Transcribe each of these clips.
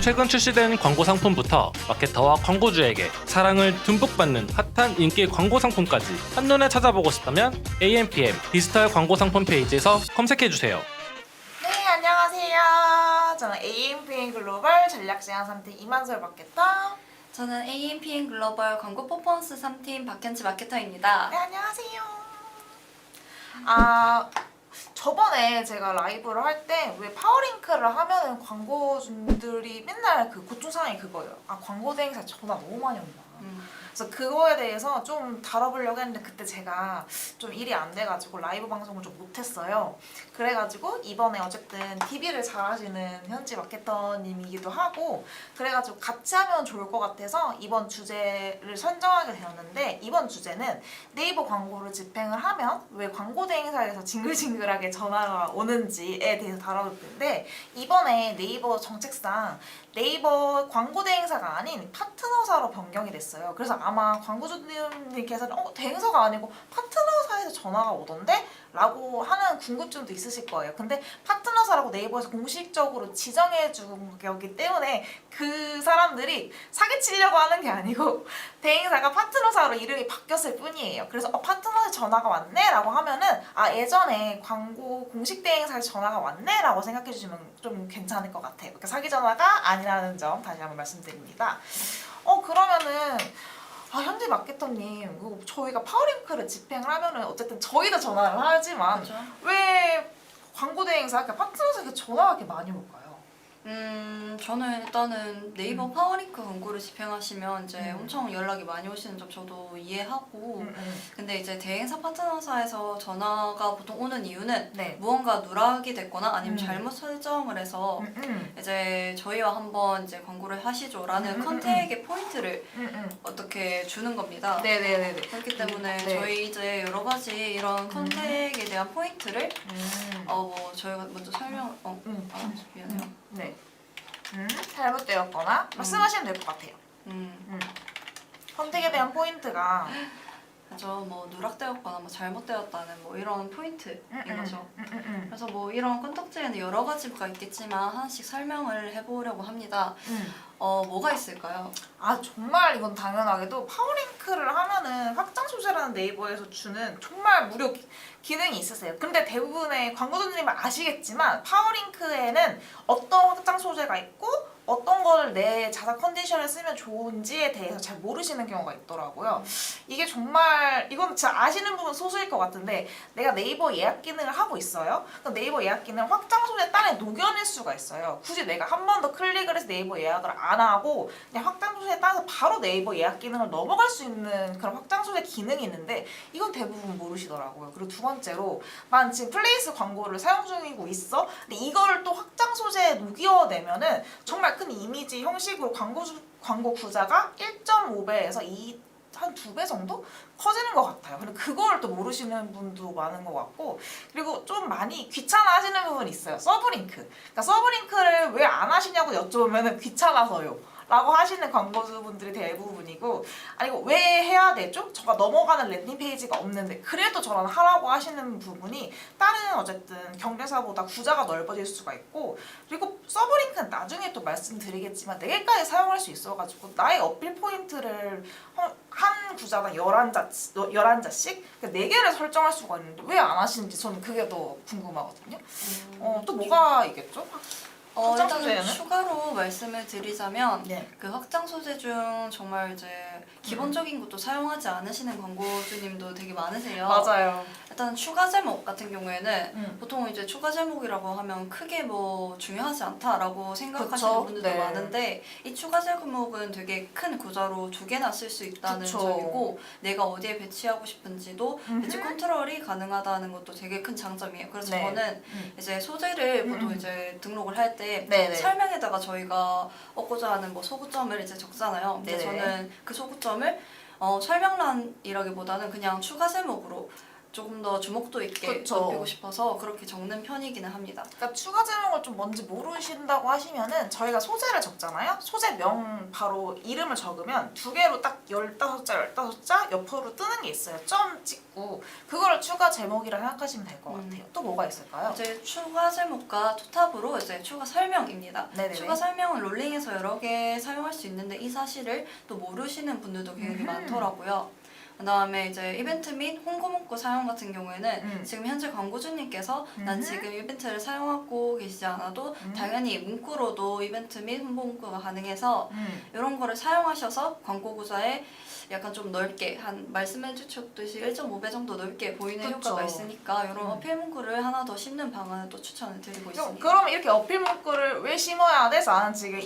최근 출시된 광고 상품부터 마케터와 광고주에게 사랑을 듬뿍 받는 핫한 인기 광고 상품까지 한눈에 찾아보고 싶다면 AMPM 디지털 광고 상품 페이지에서 검색해주세요. 네, 안녕하세요. 저는 AMPM 글로벌 전략제안 3팀 이만솔 마케터. 저는 AMPM 글로벌 광고 퍼포먼스 3팀 박현지 마케터입니다. 네, 안녕하세요. 저번에 제가 라이브를 할 때 왜 파워링크를 하면은 광고주들이 맨날 그 고충사항이 그거예요. 광고 대행사 전화 너무 많이 온다. 그래서 그거에 대해서 좀 다뤄보려고 했는데 그때 제가 좀 일이 안 돼가지고 라이브 방송을 좀 못했어요. 그래가지고 이번에 어쨌든 TV를 잘하시는 현지 마케터님이기도 하고 그래가지고 같이 하면 좋을 것 같아서 이번 주제를 선정하게 되었는데 이번 주제는 네이버 광고를 집행을 하면 왜 광고 대행사에서 징글징글하게 전화가 오는지에 대해서 다뤄볼 텐데 이번에 네이버 정책상 네이버 광고 대행사가 아닌 파트너사로 변경이 됐어요. 그래서 아마 광고주님께서는 대행사가 아니고 파트너사에서 전화가 오던데? 라고 하는 궁금증도 있으실 거예요. 근데 파트너사라고 네이버에서 공식적으로 지정해 준 거기 때문에 그 사람들이 사기치려고 하는 게 아니고 대행사가 파트너사로 이름이 바뀌었을 뿐이에요. 그래서 파트너사에 전화가 왔네? 라고 하면은 예전에 광고 공식 대행사에 전화가 왔네? 라고 생각해 주시면 좀 괜찮을 것 같아요. 그러니까 사기 전화가 아니라는 점 다시 한번 말씀드립니다. 그러면은 현지 마케터님, 저희가 파워링크를 집행을 하면은 어쨌든 저희도 전화를 하지만 그렇죠? 왜 광고 대행사, 그러니까 파트너사에서 전화가 이렇게 많이 올까요? 저는 일단은 네이버 파워링크 광고를 집행하시면 이제 엄청 연락이 많이 오시는 점 저도 이해하고 근데 이제 대행사 파트너사에서 전화가 보통 오는 이유는 네. 무언가 누락이 됐거나 아니면 잘못 설정을 해서 이제 저희와 한번 이제 광고를 하시죠라는 컨택의 포인트를 어떻게 주는 겁니다. 네네네네. 그렇기 때문에 네. 저희 이제 여러 가지 이런 컨택에 대한 포인트를 뭐 저희가 먼저 설명 미안해요. 네. 잘못되었거나 말씀하시면 될 것 같아요. 선택에 대한 포인트가 그죠. 뭐 누락되었거나 뭐 잘못되었다는 뭐 이런 포인트인 거죠. 음. 그래서 뭐 이런 컨택제에는 여러 가지가 있겠지만 하나씩 설명을 해보려고 합니다. 뭐가 있을까요? 정말 이건 당연하게도 파워링크를 하면은 확장 소재라는 네이버에서 주는 정말 무료 기능이 있으세요. 근데 대부분의 광고주님은 아시겠지만 파워링크에는 어떤 확장 소재가 있고 어떤 걸 내 자사 컨디션에 쓰면 좋은지에 대해서 잘 모르시는 경우가 있더라고요. 이게 정말 이건 진짜 아시는 분은 소수일 것 같은데 내가 네이버 예약 기능을 하고 있어요. 그럼 네이버 예약 기능 확장 소재 땅에 녹여낼 수가 있어요. 굳이 내가 한 번 더 클릭을 해서 네이버 예약을 안 하고 그냥 확장 소재에 따라서 바로 네이버 예약 기능을 넘어갈 수 있는 그런 확장 소재 기능이 있는데 이건 대부분 모르시더라고요. 그리고 두 번째로 난 지금 플레이스 광고를 사용 중이고 있어. 근데 이걸 또 확장 소재에 녹여내면은 정말 큰 이미지 형식으로 광고 구자가 1.5배에서 한 2배 정도 커지는 것 같아요. 근데 그걸 또 모르시는 분도 많은 것 같고 그리고 좀 많이 귀찮아 하시는 부분이 있어요. 서브링크. 그러니까 서브링크를 왜 안 하시냐고 여쭤보면 귀찮아서요. 라고 하시는 광고주분들이 대부분이고 아니고 왜 해야 되죠? 저가 넘어가는 랜딩 페이지가 없는데 그래도 저는 하라고 하시는 부분이 다른 어쨌든 경쟁사보다 구자가 넓어질 수가 있고 그리고 서브링크는 나중에 또 말씀드리겠지만 4개까지 사용할 수 있어가지고 나의 어필 포인트를 한 구자당 11자씩 4개를 설정할 수가 있는데 왜 안 하시는지 저는 그게 더 궁금하거든요. 또 뭐가 있겠죠? 확장 일단은 소재는? 추가로 말씀을 드리자면 네. 그 확장 소재 중 정말 이제 기본적인 것도 사용하지 않으시는 광고주님도 되게 많으세요. 맞아요. 일단 추가 제목 같은 경우에는 보통 이제 추가 제목이라고 하면 크게 뭐 중요하지 않다라고 생각하시는 그쵸? 분들도 네. 많은데 이 추가 제목은 되게 큰 구자로 2개나 쓸 수 있다는 그쵸. 점이고 내가 어디에 배치하고 싶은지도 배치 컨트롤이 가능하다는 것도 되게 큰 장점이에요. 그래서 네. 저는 이제 소재를 보통 이제 등록을 할 때 네네. 설명에다가 저희가 얻고자 하는 뭐 소구점을 이제 적잖아요. 근데 네네. 저는 그 소구점을 설명란이라기보다는 그냥 추가 제목으로 조금 더 주목도 있게 그쵸. 넓히고 싶어서 그렇게 적는 편이기는 합니다. 그러니까 추가 제목을 좀 뭔지 모르신다고 하시면은 저희가 소재를 적잖아요. 소재명 바로 이름을 적으면 두 개로 딱 15자, 15자 옆으로 뜨는 게 있어요. 점 찍고 그거를 추가 제목이라 생각하시면 될 것 같아요. 또 뭐가 있을까요? 이제 추가 제목과 토탑으로 이제 추가 설명입니다. 네네네. 추가 설명은 롤링에서 여러 개 사용할 수 있는데 이 사실을 또 모르시는 분들도 굉장히 많더라고요. 그다음에 이제 이벤트 및 홍보 문구 사용 같은 경우에는 지금 현재 광고주님께서 난 지금 이벤트를 사용하고 계시지 않아도 당연히 문구로도 이벤트 및 홍보 문구가 가능해서 이런 거를 사용하셔서 광고구자에 약간 좀 넓게 한 말씀해 주셨듯이 1.5배 정도 넓게 보이는 그쵸. 효과가 있으니까 이런 어필 문구를 하나 더 심는 방안을 또 추천을 드리고 있습니다. 그럼 이렇게 어필 문구를 왜 심어야 돼? 나는 지금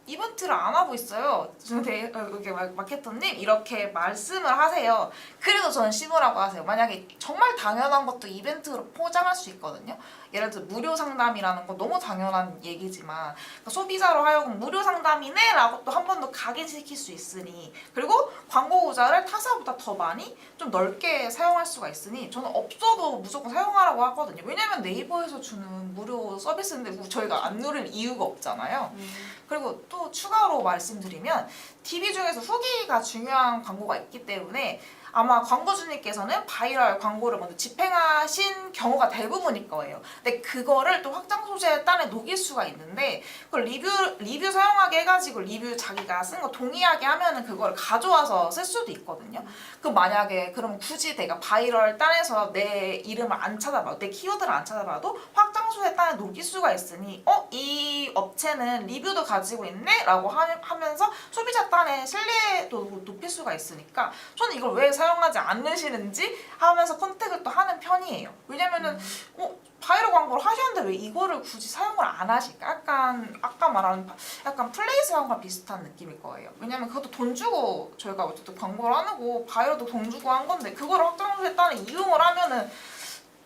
이벤트를 안 하고 있어요. 여기 마케터님 이렇게 말씀을 하세요. 그래도 저는 심으라고 하세요. 만약에 정말 당연한 것도 이벤트로 포장할 수 있거든요. 예를 들어 무료 상담이라는 건 너무 당연한 얘기지만 그러니까 소비자로 하여금 무료 상담이네 라고 또 한 번 더 각인시킬 수 있으니 그리고 광고 구자를 타사보다 더 많이 좀 넓게 사용할 수가 있으니 저는 없어도 무조건 사용하라고 하거든요. 왜냐면 네이버에서 주는 무료 서비스인데 저희가 안 누릴 이유가 없잖아요. 그리고 또 추가로 말씀드리면 TV 중에서 후기가 중요한 광고가 있기 때문에 아마 광고주님께서는 바이럴 광고를 먼저 집행하신 경우가 대부분일 거예요. 근데 그거를 또 확장 소재에 따라 녹일 수가 있는데 그걸 리뷰 사용하게 해가지고 리뷰 자기가 쓴 거 동의하게 하면은 그걸 가져와서 쓸 수도 있거든요. 그럼 만약에 그럼 굳이 내가 바이럴 딴에서 내 이름을 안 찾아봐도 내 키워드를 안 찾아봐도 확장 소재에 따라 녹일 수가 있으니 이 업체는 리뷰도 가지고 있네? 라고 하면서 소비자 딴에 신뢰도 높일 수가 있으니까 저는 이걸 왜 사용하지 않으시는지 하면서 컨택을 또 하는 편이에요. 왜냐면은 바이럴 광고를 하셨는데 왜 이거를 굳이 사용을 안 하실까? 약간 아까 말한 약간 플레이 사용과 비슷한 느낌일 거예요. 왜냐면 그것도 돈 주고 저희가 어쨌든 광고를 하는 거 바이럴도 돈 주고 한 건데 그거를 확장소에 따라 이용을 하면은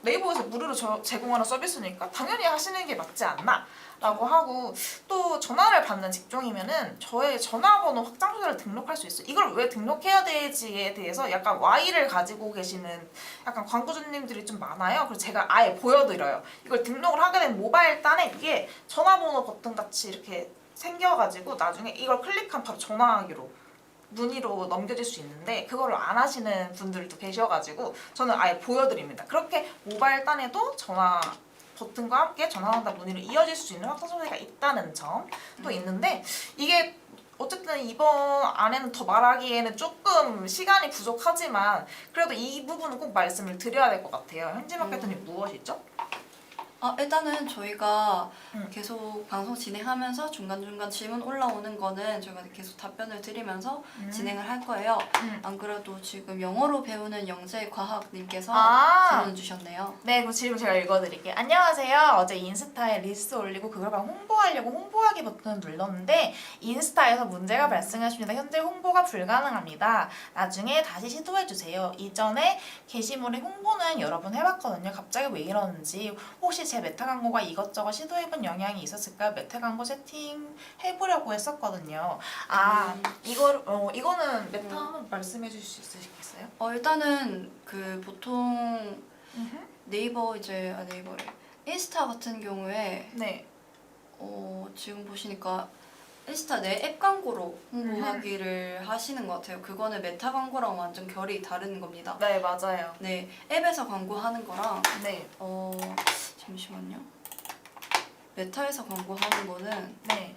네이버에서 무료로 제공하는 서비스니까 당연히 하시는 게 맞지 않나? 라고 하고 또 전화를 받는 직종이면은 저의 전화번호 확장 소재를 등록할 수 있어요. 이걸 왜 등록해야 되지에 대해서 약간 Y를 가지고 계시는 약간 광고주님들이 좀 많아요. 그래서 제가 아예 보여드려요. 이걸 등록을 하게 된 모바일 딴에 이게 전화번호 버튼 같이 이렇게 생겨가지고 나중에 이걸 클릭하면 바로 전화하기로 문의로 넘겨질 수 있는데 그거를 안 하시는 분들도 계셔가지고 저는 아예 보여드립니다. 그렇게 모바일 딴에도 전화 버튼과 함께 전화상담 문의로 이어질 수 있는 확장 소재가 있다는 점도 있는데 이게 어쨌든 이번 안에는 더 말하기에는 조금 시간이 부족하지만 그래도 이 부분은 꼭 말씀을 드려야 될 것 같아요. 현지 마케터님 무엇이죠? 일단은 저희가 계속 방송 진행하면서 중간중간 질문 올라오는 거는 저희가 계속 답변을 드리면서 진행을 할 거예요. 안 그래도 지금 영어로 배우는 영재과학님께서 질문 주셨네요. 네, 그럼 질문 제가 읽어드릴게요. 안녕하세요. 어제 인스타에 릴스 올리고 그걸 막 홍보하려고 홍보하기 버튼을 눌렀는데 인스타에서 문제가 발생했습니다. 현재 홍보가 불가능합니다. 나중에 다시 시도해주세요. 이전에 게시물의 홍보는 여러 번 해봤거든요. 갑자기 왜 이러는지 혹시 제 메타 광고가 이것저것 시도해본 영향이 있었을까요? 메타 광고 세팅 해보려고 했었거든요. 이거는 메타 한번 말씀해 주실 수 있으시겠어요? 일단은 그 보통 네이버래 인스타 같은 경우에 네. 지금 보시니까 인스타 내 앱 광고로 홍보하기를 하시는 것 같아요. 그거는 메타 광고랑 완전 결이 다른 겁니다. 네, 맞아요. 네, 앱에서 광고하는 거랑 네. 잠시만요. 메타에서 광고하는 거는 네.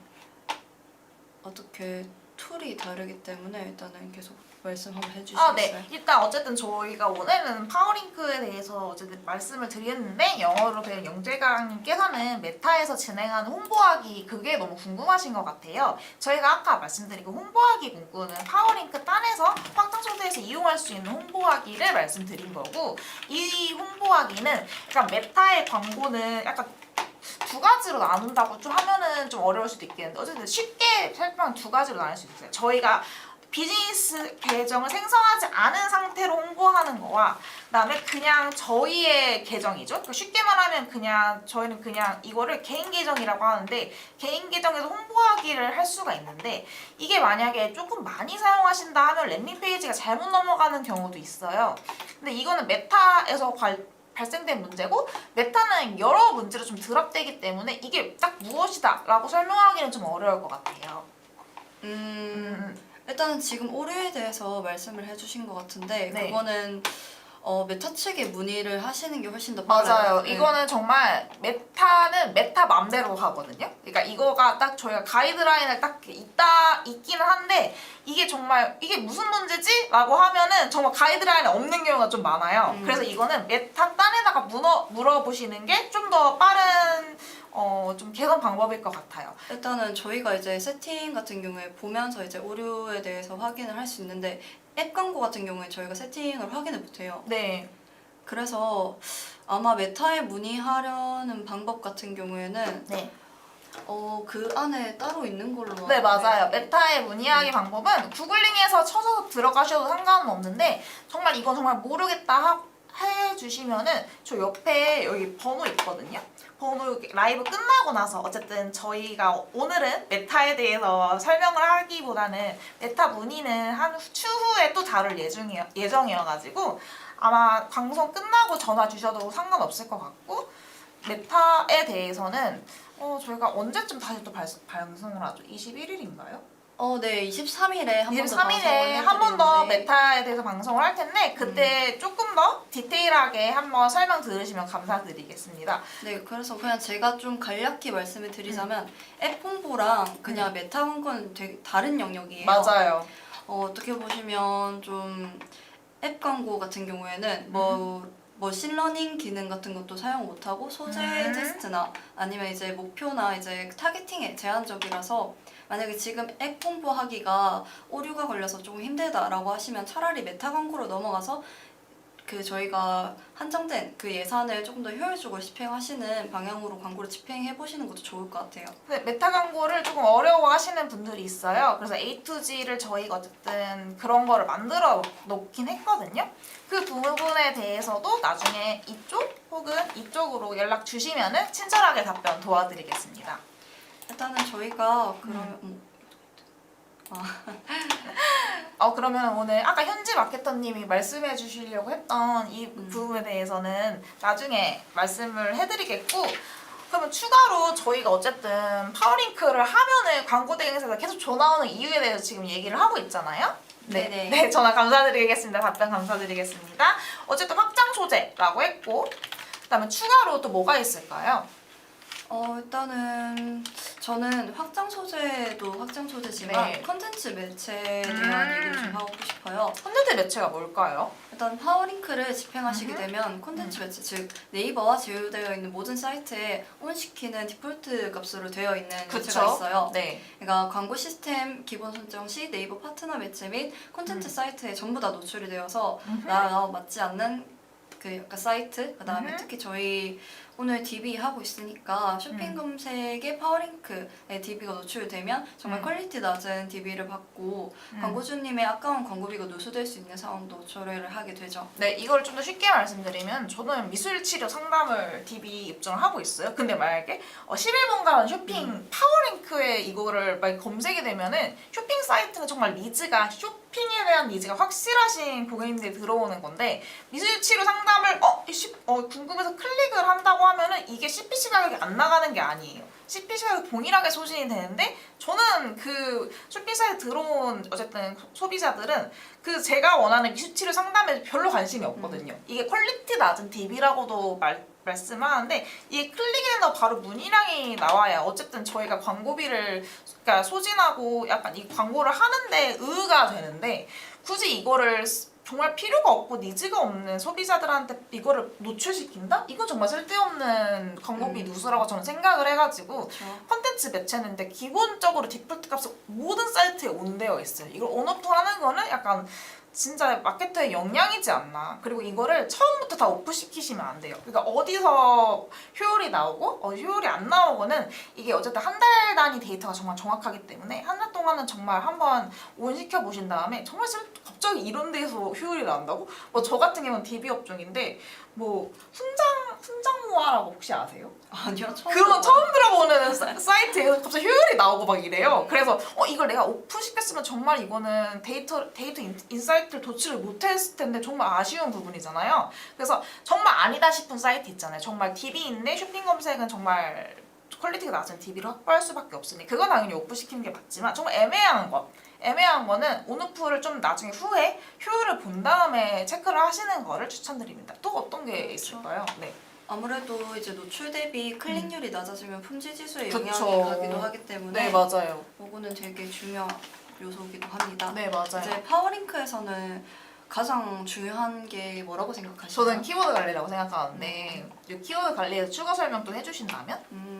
어떻게 툴이 다르기 때문에 일단은 계속 말씀 한번 해주시겠어요? 네. 일단 어쨌든 저희가 오늘은 파워링크에 대해서 어쨌든 말씀을 드렸는데 영어로 배운 영재강님께서는 메타에서 진행하는 홍보하기 그게 너무 궁금하신 것 같아요. 저희가 아까 말씀드린 그 홍보하기 문구는 파워링크 딴에서 확장 소재에서 이용할 수 있는 홍보하기를 말씀드린 거고 이 홍보하기는 약간 메타의 광고는 약간 두 가지로 나눈다고 좀 하면은 좀 어려울 수도 있겠는데 어쨌든 쉽게 설명 두 가지로 나눌 수 있어요. 저희가 비즈니스 계정을 생성하지 않은 상태로 홍보하는 거와 그다음에 그냥 저희의 계정이죠. 그러니까 쉽게 말하면 그냥 저희는 그냥 이거를 개인 계정이라고 하는데 개인 계정에서 홍보하기를 할 수가 있는데 이게 만약에 조금 많이 사용하신다 하면 랜딩 페이지가 잘못 넘어가는 경우도 있어요. 근데 이거는 메타에서 발생된 문제고 메타는 여러 문제로 좀 드랍되기 때문에 이게 딱 무엇이다 라고 설명하기는 좀 어려울 것 같아요. 일단은 지금 오류에 대해서 말씀을 해주신 것 같은데 네. 그거는 메타 측에 문의를 하시는 게 훨씬 더 빨라요. 맞아요. 네. 이거는 정말 메타는 메타 맘대로 하거든요. 그러니까 이거가 딱 저희가 가이드라인을 딱 있기는 한데 이게 정말 이게 무슨 문제지? 라고 하면은 정말 가이드라인이 없는 경우가 좀 많아요. 그래서 이거는 메타 딴에다가 물어보시는 게 좀 더 빠른 좀 개선 방법일 것 같아요. 일단은 저희가 이제 세팅 같은 경우에 보면서 이제 오류에 대해서 확인을 할 수 있는데 앱 광고 같은 경우에 저희가 세팅을 확인을 못해요. 네. 그래서 아마 메타에 문의하려는 방법 같은 경우에는 네. 그 안에 따로 있는 걸로 네, 맞아요. 메타의 문의하기 방법은 구글링에서 쳐서 들어가셔도 상관은 없는데 정말 이건 정말 모르겠다 해주시면은 저 옆에 여기 번호 있거든요. 번호 라이브 끝나고 나서 어쨌든 저희가 오늘은 메타에 대해서 설명을 하기보다는 메타 문의는 한 추후에 또 다룰 예정이어가지고 아마 방송 끝나고 전화 주셔도 상관없을 것 같고 메타에 대해서는 저희가 언제쯤 다시 또 방송을 하죠? 21일인가요? 네, 23일에 한 번 더 23일에 한 번 더 메타에 대해서 방송을 할 텐데 그때 조금 더 디테일하게 한번 설명 들으시면 감사드리겠습니다. 네, 그래서 그냥 제가 좀 간략히 말씀을 드리자면 앱 홍보랑 그냥 메타 광고는 되게 다른 영역이에요. 맞아요. 어떻게 보시면 좀 앱 광고 같은 경우에는 머신러닝 기능 같은 것도 사용 못하고 소재 테스트나 아니면 이제 목표나 이제 타겟팅에 제한적이라서 만약에 지금 앱 홍보하기가 오류가 걸려서 조금 힘들다라고 하시면 차라리 메타 광고로 넘어가서 그 저희가 한정된 그 예산을 조금 더 효율적으로 집행하시는 방향으로 광고를 집행해 보시는 것도 좋을 것 같아요. 근데 메타 광고를 조금 어려워하시는 분들이 있어요. 그래서 A2G를 저희가 어쨌든 그런 거를 만들어 놓긴 했거든요. 그 부분에 대해서도 나중에 이쪽 혹은 이쪽으로 연락 주시면은 친절하게 답변 도와드리겠습니다. 일단은 저희가 그러면 그러면 오늘 아까 현지 마케터님이 말씀해 주시려고 했던 이 부분에 대해서는 나중에 말씀을 해드리겠고 그러면 추가로 저희가 어쨌든 파워링크를 하면은 광고 대행사에서 계속 전화 오는 이유에 대해서 지금 얘기를 하고 있잖아요. 네네. 네, 전화 감사드리겠습니다. 답변 감사드리겠습니다. 어쨌든 확장 소재라고 했고 그다음에 추가로 또 뭐가 있을까요? 일단은 저는 확장 소재지만 네. 컨텐츠 매체에 대한 얘기를 좀 하고 싶어요. 콘텐츠 매체가 뭘까요? 일단 파워링크를 집행하시게 되면 콘텐츠 매체, 즉 네이버와 제휴되어 있는 모든 사이트에 온시키는 디폴트 값으로 되어 있는 매체가 있어요. 네. 그러니까 광고 시스템 기본 선정 시 네이버 파트너 매체 및 콘텐츠 사이트에 전부 다 노출이 되어서 나랑 맞지 않는 그 약간 사이트, 그 다음에 특히 저희 오늘 DB 하고 있으니까 쇼핑 검색에 파워링크에 DB가 노출되면 정말 퀄리티 낮은 DB를 받고 광고주님의 아까운 광고비가 누수될 수 있는 상황도 조례를 하게 되죠. 네, 이걸 좀 더 쉽게 말씀드리면 저는 미술치료 상담을 DB 입점을 하고 있어요. 근데 만약에 11분간 쇼핑 파워링크에 이거를 막 검색이 되면은 쇼핑 사이트는 정말 니즈가 쇼핑에 대한 니즈가 확실하신 고객님들이 들어오는 건데 미술치료 상담을 궁금해서 클릭을 한다고 하면은 이게 CPC 가격이 안 나가는 게 아니에요. CPC 가격 동일하게 소진이 되는데 저는 그 쇼핑 사이트 들어온 어쨌든 소비자들은 그 제가 원하는 미술치료 상담에 별로 관심이 없거든요. 이게 퀄리티 낮은 DB라고도 말씀하는데 이게 클릭해서 바로 문의량이 나와야 어쨌든 저희가 광고비를 그러니까 소진하고 약간 이 광고를 하는데 의의가 되는데 굳이 이거를 정말 필요가 없고 니즈가 없는 소비자들한테 이거를 노출시킨다? 이건 정말 쓸데없는 광고비 누수라고 저는 생각을 해가지고 콘텐츠 매체는 근데 기본적으로 디폴트 값은 모든 사이트에 온되어 있어요. 이걸 온오프 하는 거는 약간 진짜 마케터의 역량이지 않나. 그리고 이거를 처음부터 다 오프시키시면 안 돼요. 그러니까 어디서 효율이 나오고 효율이 안 나오고는 이게 어쨌든 한 달 단위 데이터가 정말 정확하기 때문에 한 달 동안은 정말 한번 온시켜 보신 다음에 정말 갑자기 이런 데서 효율이 난다고? 뭐 저 같은 경우는 DB 업종인데 뭐 훈장모아라고 혹시 아세요? 아니요, 처음 그런 거 들어봐요. 처음 들어보는 사이트에서 갑자기 효율이 나오고 막 이래요. 그래서 이걸 내가 오픈시켰으면 정말 이거는 데이터 인사이트를 도출을 못했을 텐데 정말 아쉬운 부분이잖아요. 그래서 정말 아니다 싶은 사이트 있잖아요. 정말 DB인데 쇼핑 검색은 정말 퀄리티가 낮은 DB를 확보할 수밖에 없으니 그건 당연히 오픈시키는 게 맞지만 정말 애매한 거는 온오프를 좀 나중에 후에 효율을 본 다음에 체크를 하시는 거를 추천드립니다. 또 어떤 게 있을까요? 네. 아무래도 이제 노출 대비 클릭률이 낮아지면 품질 지수에 영향이 그쵸. 가기도 하기 때문에 네, 맞아요. 요거는 되게 중요한 요소이기도 합니다. 네, 맞아요. 이제 파워링크에서는 가장 중요한 게 뭐라고 생각하시나요? 저는 키워드 관리라고 생각하는데 이 키워드 관리에서 추가 설명도 해주신다면?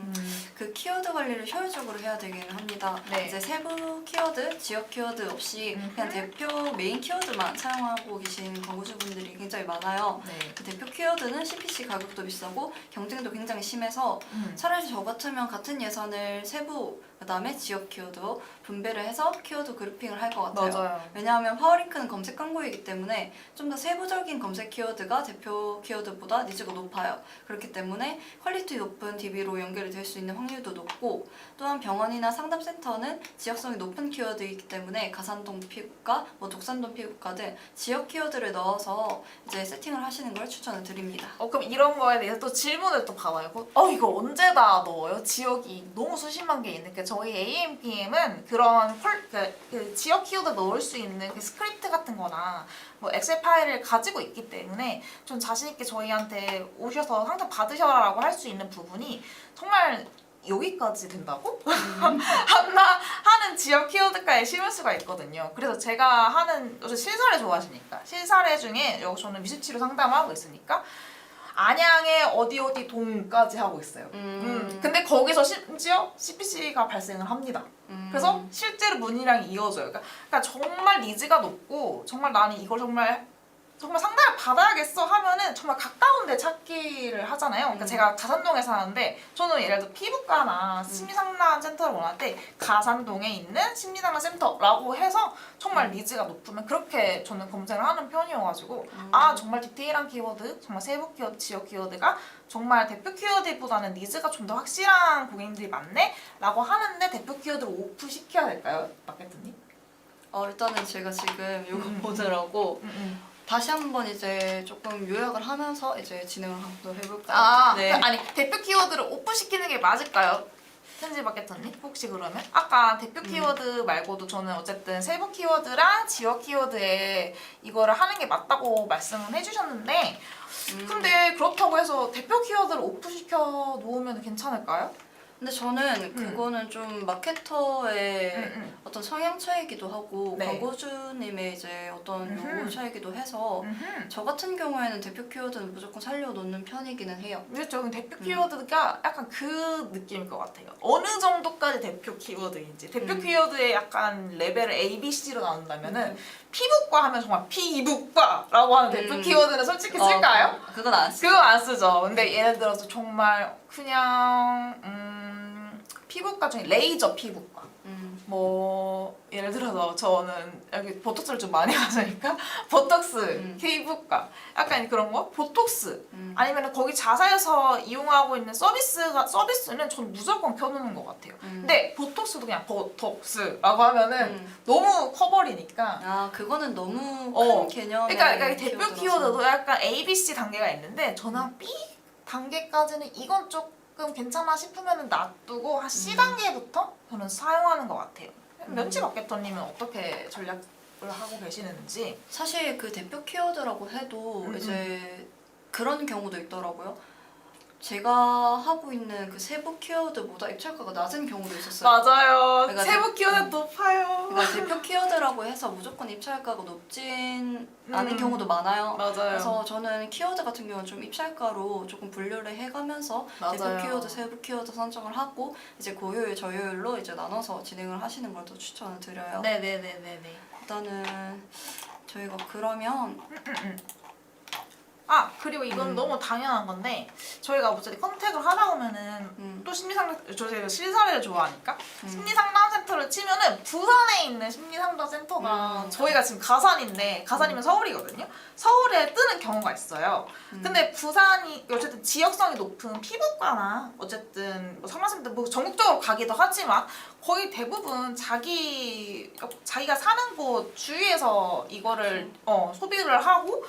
그 키워드 관리를 효율적으로 해야 되기는 합니다. 네. 이제 세부 키워드, 지역 키워드 없이 그냥 대표 메인 키워드만 사용하고 계신 광고주분들이 굉장히 많아요. 네. 그 대표 키워드는 CPC 가격도 비싸고 경쟁도 굉장히 심해서 음. 차라리 저 같으면 같은 예산을 세부 그다음에 지역 키워드로 분배를 해서 키워드 그룹핑을 할 것 같아요. 맞아요. 왜냐하면 파워링크는 검색 광고이기 때문에 좀 더 세부적인 검색 키워드가 대표 키워드보다 니즈가 높아요. 그렇기 때문에 퀄리티 높은 DB로 연결이 될 수 있는 확률도 높고 또한 병원이나 상담센터는 지역성이 높은 키워드이기 때문에 가산동 피부과, 독산동 피부과 등 지역 키워드를 넣어서 이제 세팅을 하시는 걸 추천을 드립니다. 그럼 이런 거에 대해서 또 질문을 또 받아요. 이거 언제 다 넣어요? 지역이 너무 수십만 개 있는 게 저희 AMPM은 그런 그 지역 키워드 넣을 수 있는 그 스크립트 같은 거나 뭐 엑셀 파일을 가지고 있기 때문에 좀 자신 있게 저희한테 오셔서 상담 받으셔라라고 할 수 있는 부분이 정말 여기까지 된다고? 하는 지역 키워드까지 심을 수가 있거든요. 그래서 제가 하는 실사례 좋아하시니까 실사례 중에 여기 저는 미술치료 상담하고 있으니까 안양의 어디 동까지 하고 있어요. 근데 거기서 심지어 CPC가 발생을 합니다. 그래서 실제로 문의량이 이어져요. 그러니까 정말 니즈가 높고 정말 나는 이걸 정말 상담을 받아야겠어 하면은 정말 가까운 데 찾기를 하잖아요. 그러니까 제가 가산동에 사는데 저는 예를 들어 피부과나 심리상담 센터를 원할 때 가산동에 있는 심리상담 센터라고 해서 정말 니즈가 높으면 그렇게 저는 검색을 하는 편이어가지고 정말 디테일한 키워드, 정말 세부 키워드, 지역 키워드가 정말 대표 키워드보다는 니즈가 좀 더 확실한 고객님들이 많네? 라고 하는데 대표 키워드를 오프시켜야 될까요? 마케터님? 일단은 제가 지금 이거 보느라고 다시 한번 이제 조금 요약을 하면서 이제 진행을 한번 해볼까요? 네. 아니 대표 키워드를 오프시키는 게 맞을까요? 현지 마케터님? 혹시 그러면? 아까 대표 키워드 말고도 저는 어쨌든 세부 키워드랑 지역 키워드에 이거를 하는 게 맞다고 말씀을 해주셨는데 근데 그렇다고 해서 대표 키워드를 오프시켜 놓으면 괜찮을까요? 근데 저는 그거는 좀 마케터의 어떤 성향 차이기도 하고 네. 광고주님의 이제 어떤 요구 차이기도 해서 저 같은 경우에는 대표 키워드는 무조건 살려놓는 편이기는 해요. 그렇죠. 대표 키워드가 약간 그 느낌일 것 같아요. 어느 정도까지 대표 키워드인지. 대표 키워드의 약간 레벨을 A, B, C로 나눈다면은 피부과 하면 정말 피부과라고 하는 대표 키워드는 솔직히 쓸까요? 그건 안 쓰죠. 그거 안 쓰죠. 근데 예를 들어서 정말 그냥 피부과 중에 레이저 피부과. 뭐 예를 들어서 저는 여기 보톡스를 좀 많이 하시니까 보톡스 피부과 약간 그런 거 보톡스 아니면 거기 자사에서 이용하고 있는 서비스는 전 무조건 켜놓는 것 같아요. 근데 보톡스도 그냥 보톡스라고 하면은 너무 커버리니까 그거는 너무 큰 개념의 그러니까 대표 키워드라서. 키워드도 약간 A, B, C 단계가 있는데 저는 한 B 단계까지는 이건 조금 괜찮아 싶으면 놔두고 한 C 단계부터 저는 사용하는 것 같아요. 면치 마케터님은 어떻게 전략을 하고 계시는지? 사실 그 대표 키워드라고 해도 이제 그런 경우도 있더라고요. 제가 하고 있는 그 세부 키워드보다 입찰가가 낮은 경우도 있었어요. 맞아요. 그러니까 세부 키워드 높아요. 그러니까 대표 키워드라고 해서 무조건 입찰가가 높진 않은 경우도 많아요. 맞아요. 그래서 저는 키워드 같은 경우는 좀 입찰가로 조금 분류를 해가면서 맞아요. 대표 키워드, 세부 키워드 선정을 하고 이제 고효율, 저효율로 이제 나눠서 진행을 하시는 걸 더 추천을 드려요. 네네네네네. 일단은 저희가 그러면 아 그리고 이건 너무 당연한 건데 저희가 어쨌든 컨택을 하다 보면은 또 저희가 실사례를 좋아하니까 심리상담센터를 치면은 부산에 있는 심리상담센터가 저희가 지금 가산이면 서울이거든요. 서울에 뜨는 경우가 있어요. 근데 부산이 어쨌든 지역성이 높은 피부과나 어쨌든 뭐 상담센터 뭐 전국적으로 가기도 하지만 거의 대부분 자기가 사는 곳 주위에서 이거를 소비를 하고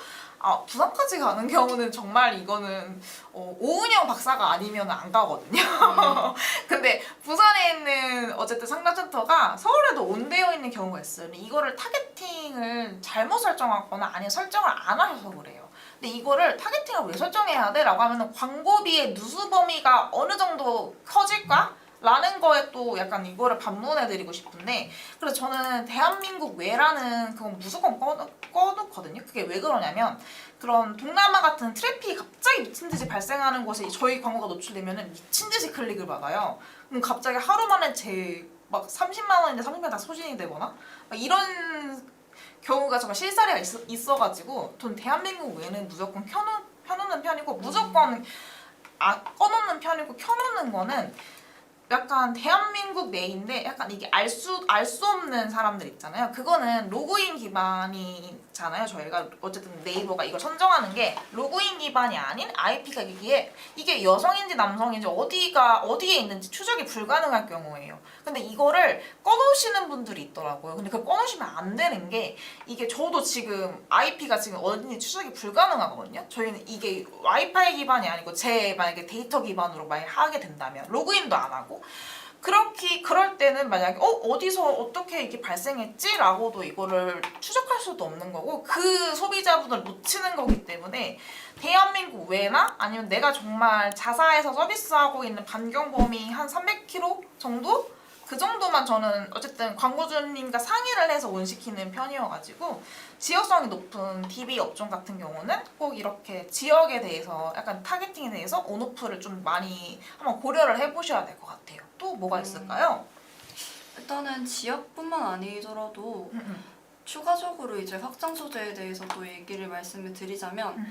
부산까지 가는 경우는 정말 이거는 오은영 박사가 아니면 안 가거든요. 근데 부산에 있는 어쨌든 상담센터가 서울에도 온되어 있는 경우가 있어요. 근데 이거를 타겟팅을 잘못 설정하거나 아니면 설정을 안 하셔서 그래요. 근데 이거를 타겟팅을 왜 설정해야 돼? 라고 하면 광고비의 누수 범위가 어느 정도 커질까? 라는 거에 또 약간 이거를 반문해드리고 싶은데 그래서 저는 대한민국 외라는 그건 무조건 꺼놓거든요. 그게 왜 그러냐면 그런 동남아 같은 트래픽이 갑자기 미친 듯이 발생하는 곳에 저희 광고가 노출되면 미친 듯이 클릭을 받아요. 그럼 갑자기 하루 만에 막 30만 원인데 30만 원 다 소진이 되거나 막 이런 경우가 정말 실사례가 있어가지고 전 대한민국 외는 무조건 켜놓는 편이고 무조건 꺼놓는 편이고 켜놓는 거는 약간 대한민국 내인데 약간 이게 알 수 없는 사람들 있잖아요. 그거는 로그인 기반이잖아요. 저희가 어쨌든 네이버가 이걸 선정하는 게 로그인 기반이 아닌 IP가 이게 여성인지 남성인지 어디에 있는지 추적이 불가능할 경우예요. 근데 이거를 꺼놓으시는 분들이 있더라고요. 근데 그걸 꺼놓으시면 안 되는 게 이게 저도 지금 IP가 지금 어딘지 추적이 불가능하거든요. 저희는 이게 와이파이 기반이 아니고 제 만약에 데이터 기반으로 만약 하게 된다면 로그인도 안 하고 그럴 때는 만약에 어디서 어떻게 이게 발생했지? 라고도 이거를 추적할 수도 없는 거고 그 소비자분을 놓치는 거기 때문에 대한민국 외나 아니면 내가 정말 자사에서 서비스하고 있는 반경 범위 한 300km 정도? 그 정도만 저는 어쨌든 광고주님과 상의를 해서 온시키는 편이어가지고 지역성이 높은 DB 업종 같은 경우는 꼭 이렇게 지역에 대해서 약간 타겟팅에 대해서 온오프를 좀 많이 한번 고려를 해보셔야 될 것 같아요. 또 뭐가 있을까요? 일단은 지역뿐만 아니더라도 추가적으로 이제 확장 소재에 대해서 또 얘기를 말씀을 드리자면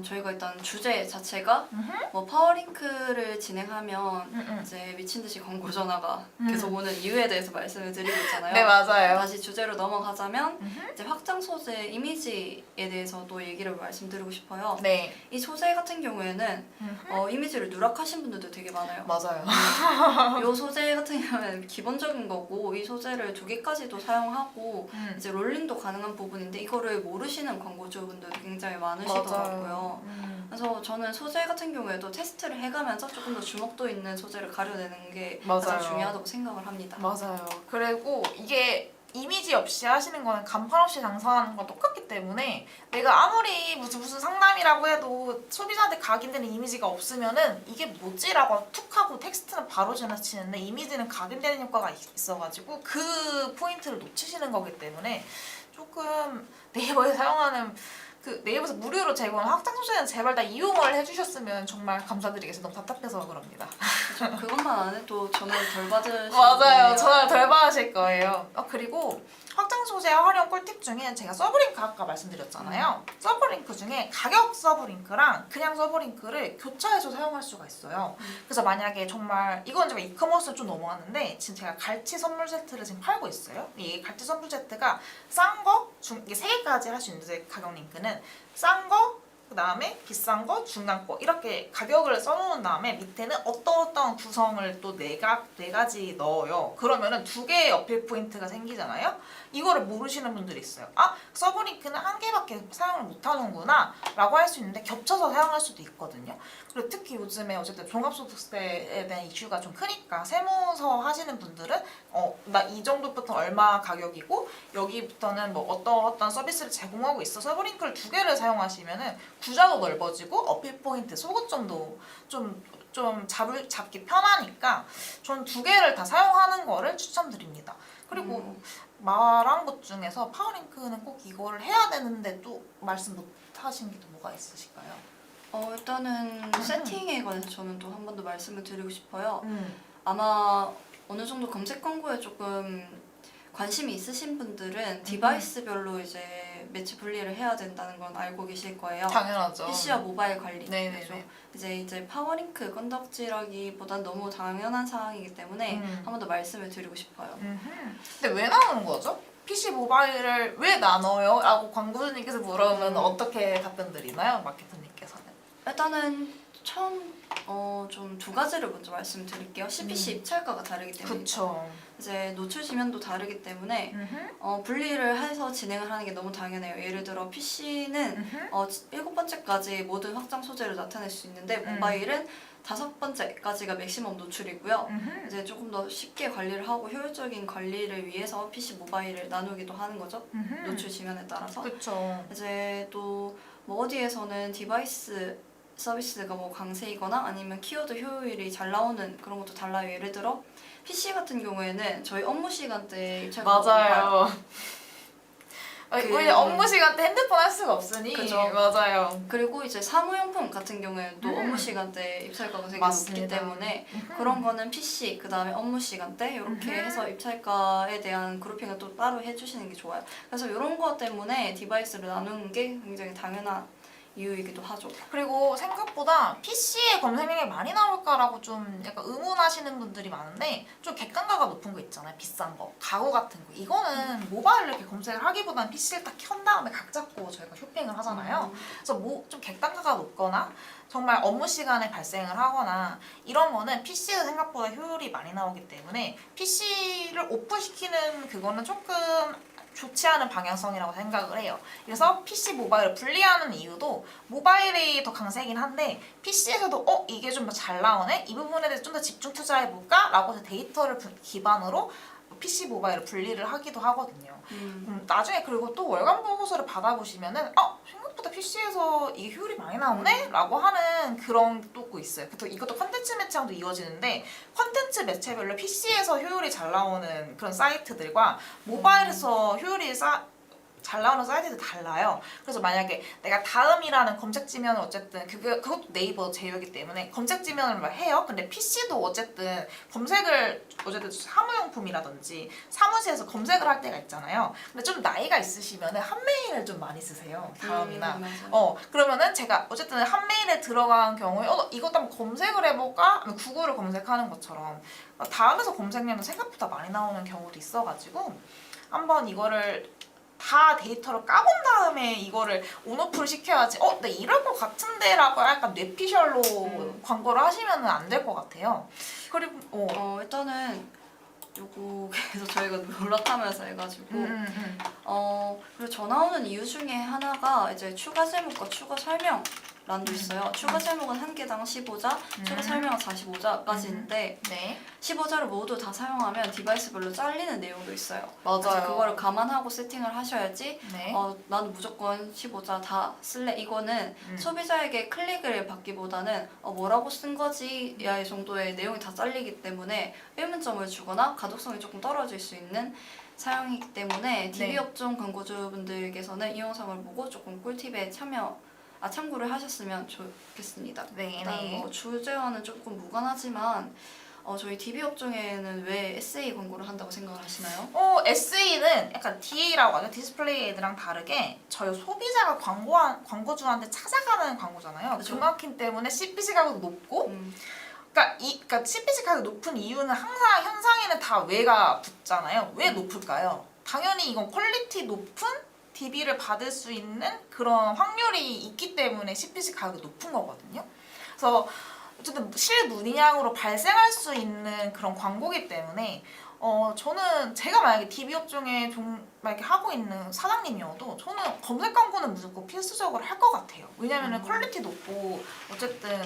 저희가 일단 주제 자체가 뭐 파워링크를 진행하면 이제 미친 듯이 광고 전화가 계속 오는 이유에 대해서 말씀을 드리고 있잖아요. 네, 맞아요. 다시 주제로 넘어가자면 이제 확장 소재 이미지에 대해서도 얘기를 말씀드리고 싶어요. 네. 이 소재 같은 경우에는 이미지를 누락하신 분들도 되게 많아요. 맞아요. 이 소재 같은 경우는 기본적인 거고 이 소재를 2개까지도 사용하고 이제 롤링도 가능한 부분인데 이거를 모르시는 광고주분들이 굉장히 많으시더라고요. 그래서 저는 소재 같은 경우에도 테스트를 해가면서 조금 더 주목도 있는 소재를 가려내는 게 가장 중요하다고 생각을 합니다. 맞아요. 그리고 이게 이미지 없이 하시는 거는 간판 없이 장사하는 거랑 똑같기 때문에 내가 아무리 무슨 상담이라고 해도 소비자한테 각인되는 이미지가 없으면은 이게 뭐지라고 툭 하고 텍스트는 바로 지나치는데 이미지는 각인되는 효과가 있어가지고 그 포인트를 놓치시는 거기 때문에 조금 네이버에 사용하는 네이버에서 무료로 제공하는 확장 소재는 제발 다 이용을 해주셨으면 정말 감사드리겠습니다. 너무 답답해서 그럽니다. 그것만 안 해도 전화를 덜 받으실 맞아요. 거예요. 전화를 덜 받으실 거예요. 그리고 확장 소재 활용 꿀팁 중에 제가 서브링크 아까 말씀드렸잖아요. 서브링크 중에 가격 서브링크랑 그냥 서브링크를 교차해서 사용할 수가 있어요. 그래서 만약에 정말 이건 제가 이커머스를 좀 넘어왔는데 지금 제가 갈치 선물 세트를 지금 팔고 있어요. 이 갈치 선물 세트가 싼 거, 이게 3개까지 할 수 있는데 가격 링크는 싼 거, 그 다음에 비싼 거, 중간 거 이렇게 가격을 써놓은 다음에 밑에는 어떤 구성을 또 네 가지 넣어요. 그러면은 2개의 어필 포인트가 생기잖아요. 이거를 모르시는 분들이 있어요. 서브링크는 1개밖에 사용을 못하는구나 라고 할 수 있는데 겹쳐서 사용할 수도 있거든요. 그리고 특히 요즘에 어쨌든 종합소득세에 대한 이슈가 좀 크니까 세무서 하시는 분들은 나 이 정도부터 얼마 가격이고 여기부터는 뭐 어떤 서비스를 제공하고 있어 서브링크를 2개를 사용하시면은 구자도 넓어지고 어필 포인트 소고점도 좀 잡기 편하니까 전 2개를 다 사용하는 거를 추천드립니다. 그리고 말한 것 중에서 파워링크는 꼭 이거를 해야 되는데 또 말씀 못 하신 게 또 뭐가 있으실까요? 일단은 세팅에 관해서 저는 또 한 번 더 말씀을 드리고 싶어요. 아마 어느 정도 검색 광고에 조금 관심이 있으신 분들은 디바이스별로 이제 매치 분리를 해야 된다는 건 알고 계실 거예요. 당연하죠. PC와 모바일 관리. 네네네. 그죠? 이제 파워링크 건덕지라기보단 너무 당연한 사항이기 때문에 한 번 더 말씀을 드리고 싶어요. 근데 왜 나오는 거죠? PC 모바일을 왜 나눠요? 라고 광고주님께서 물어보면 어떻게 답변 드리나요? 마케터님께서는. 일단은 처음 좀 두 가지를 먼저 말씀드릴게요. CPC 입찰가가 다르기 때문에 그쵸. 이제 노출 지면도 다르기 때문에 분리를 해서 진행을 하는 게 너무 당연해요. 예를 들어 PC는 7번째까지 모든 확장 소재를 나타낼 수 있는데 모바일은 5번째까지가 맥시멈 노출이고요. 이제 조금 더 쉽게 관리를 하고 효율적인 관리를 위해서 PC 모바일을 나누기도 하는 거죠. 노출 지면에 따라서. 그쵸. 이제 또 뭐 어디에서는 디바이스 서비스가 뭐 강세이거나 아니면 키워드 효율이 잘 나오는 그런 것도 달라요. 예를 들어 PC 같은 경우에는 저희 업무 시간대에 입찰가 맞아요. 우리 업무 시간 때 핸드폰 할 수가 없으니. 그죠. 맞아요. 그리고 이제 사무용품 같은 경우에도 업무 시간대 입찰가가 되게 맞습니다. 높기 때문에 그런 거는 PC 그다음에 업무 시간대 이렇게 해서 입찰가에 대한 그룹핑을 또 따로 해주시는 게 좋아요. 그래서 이런 거 때문에 디바이스를 나누는 게 굉장히 당연한 이유이기도 하죠. 그리고 생각보다 PC에 검색량이 많이 나올까라고 좀 약간 의문하시는 분들이 많은데 좀 객관가가 높은 거 있잖아요. 비싼 거, 가구 같은 거. 이거는 모바일로 이렇게 검색을 하기보다는 PC를 딱 켠 다음에 각 잡고 저희가 쇼핑을 하잖아요. 그래서 뭐 좀 객단가가 높거나 정말 업무 시간에 발생을 하거나 이런 거는 PC에서 생각보다 효율이 많이 나오기 때문에 PC를 오프시키는 그거는 조금 좋지 않은 방향성이라고 생각을 해요. 그래서 PC 모바일을 분리하는 이유도 모바일이 더 강세긴 한데 PC에서도 이게 좀 더 잘 나오네? 이 부분에 대해서 좀 더 집중 투자해볼까? 라고 해서 데이터를 기반으로 PC 모바일을 분리를 하기도 하거든요. 나중에 그리고 또 월간 보고서를 받아보시면은 생각보다 PC에서 이게 효율이 많이 나오네? 라고 하는 그런 또 있어요. 이것도 컨텐츠 매체랑도 이어지는데 컨텐츠 매체별로 PC에서 효율이 잘 나오는 그런 사이트들과 모바일에서 효율이 잘 나오는 사이트도 달라요. 그래서 만약에 내가 다음이라는 검색 지면을 어쨌든 그것도 네이버 제휴이기 때문에 검색 지면을 해요. 근데 PC도 어쨌든 검색을 사무용품이라든지 사무실에서 검색을 할 때가 있잖아요. 근데 좀 나이가 있으시면은 한메일을 좀 많이 쓰세요. 다음이나. 그러면은 제가 어쨌든 한메일에 들어간 경우에 이것도 한번 검색을 해볼까? 하면 구글을 검색하는 것처럼 다음에서 검색량도 생각보다 많이 나오는 경우도 있어가지고 한번 이거를 다 데이터를 까본 다음에 이거를 온오프를 시켜야지 나 이럴 것 같은데 라고 약간 뇌피셜로 광고를 하시면 안 될 것 같아요. 그리고 일단은 요거 그래서 저희가 놀라타면서 해가지고 그리고 저 나오는 이유 중에 하나가 이제 추가 제목과 추가 설명 란도 있어요. 추가 제목은 한 개당 15자, 추가 설명은 45자까지인데 네. 15자를 모두 다 사용하면 디바이스별로 잘리는 내용도 있어요. 맞아요. 그래서 그거를 감안하고 세팅을 하셔야지 네. 나는 무조건 15자 다 쓸래. 이거는 소비자에게 클릭을 받기보다는 뭐라고 쓴 거지 야 이 정도의 내용이 다 잘리기 때문에 의문점을 주거나 가독성이 조금 떨어질 수 있는 사용이기 때문에 TV 업종 광고주분들께서는 이 영상을 보고 조금 꿀팁에 참고를 하셨으면 좋겠습니다. 네. 일단 뭐 주제와는 조금 무관하지만 저희 TV 업종에는 왜 SA 광고를 한다고 생각을 하시나요? SE는 약간 DA라고 하죠. 디스플레이 애드랑 다르게 저희 소비자가 광고주한테 찾아가는 광고잖아요. 그죠. 중화킨 때문에 CPC 가격도 높고 그러니까 CPC 가격이 높은 이유는 항상 현상에는 다 왜가 붙잖아요. 왜 높을까요? 당연히 이건 퀄리티 높은 DB를 받을 수 있는 그런 확률이 있기 때문에 CPC 가격이 높은 거거든요. 그래서 어쨌든 실문의량으로 발생할 수 있는 그런 광고기 때문에 저는 제가 만약에 DB 업종에 만약에 하고 있는 사장님이어도 저는 검색 광고는 무조건 필수적으로 할 것 같아요. 왜냐면은 퀄리티 높고 어쨌든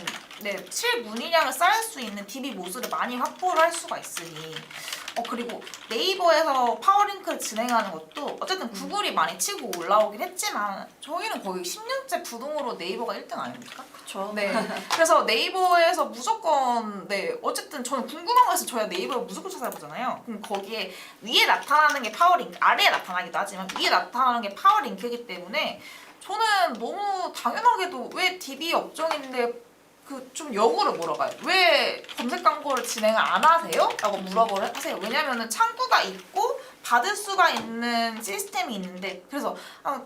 실문의량을 쌓을 수 있는 DB 모수를 많이 확보를 할 수가 있으니 그리고 네이버에서 파워링크를 진행하는 것도 어쨌든 구글이 많이 치고 올라오긴 했지만 저희는 거의 10년째 부동으로 네이버가 1등 아닙니까? 그렇죠. 네. 그래서 네이버에서 무조건 어쨌든 저는 궁금한 거에서 저희가 네이버를 무조건 찾아보잖아요. 그럼 거기에 위에 나타나는 게 파워링크, 아래에 나타나기도 하지만 위에 나타나는 게 파워링크이기 때문에 저는 너무 당연하게도 왜 DB 업종인데 좀 역으로 물어봐요. 왜 검색 광고를 진행을 안 하세요? 라고 물어보를 하세요. 왜냐면은 창구가 있고 받을 수가 있는 시스템이 있는데 그래서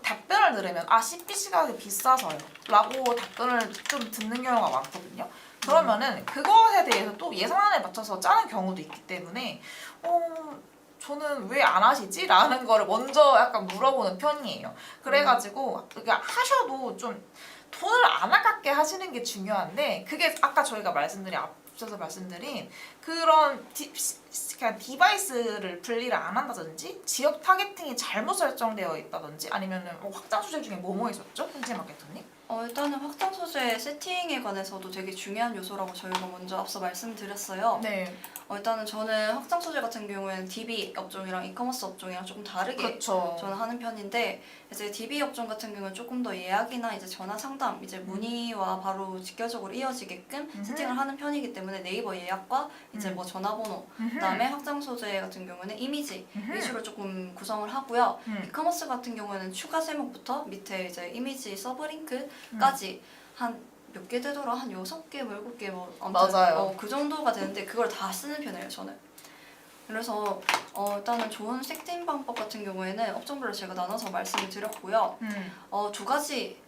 답변을 들으면 CPC 가격이 비싸서요 라고 답변을 좀 듣는 경우가 많거든요. 그러면은 그것에 대해서 또 예산안에 맞춰서 짜는 경우도 있기 때문에 저는 왜 안 하시지? 라는 거를 먼저 약간 물어보는 편이에요. 그래가지고 이게 하셔도 좀 돈을 안 아깝게 하시는 게 중요한데 그게 아까 저희가 앞서서 말씀드린 그런 그냥 디바이스를 분리를 안 한다든지 지역 타겟팅이 잘못 설정되어 있다든지 아니면은 확장 소재 중에 뭐뭐 있었죠? 현재 마케터님? 일단은 확장 소재 세팅에 관해서도 되게 중요한 요소라고 저희가 먼저 앞서 말씀드렸어요. 네. 일단은 저는 확장 소재 같은 경우에는 DB 업종이랑 이커머스 업종이랑 조금 다르게 그렇죠. 저는 하는 편인데 이제 DB 업종 같은 경우는 조금 더 예약이나 이제 전화 상담, 이제 문의와 바로 직결적으로 이어지게끔 세팅을 하는 편이기 때문에 네이버 예약과 이제 뭐 전화번호, 그다음에 확장 소재 같은 경우는 이미지 위주로 조금 구성을 하고요. 이커머스 같은 경우에는 추가 제목부터 밑에 이제 이미지 서브링크까지 한 몇 개 되더라? 한 6개, 뭐 7개 뭐 아무튼 맞아요. 그 정도가 되는데 그걸 다 쓰는 편이에요, 저는. 그래서 일단은 좋은 세팅 방법 같은 경우에는 업종별로 제가 나눠서 말씀을 드렸고요. 두 가지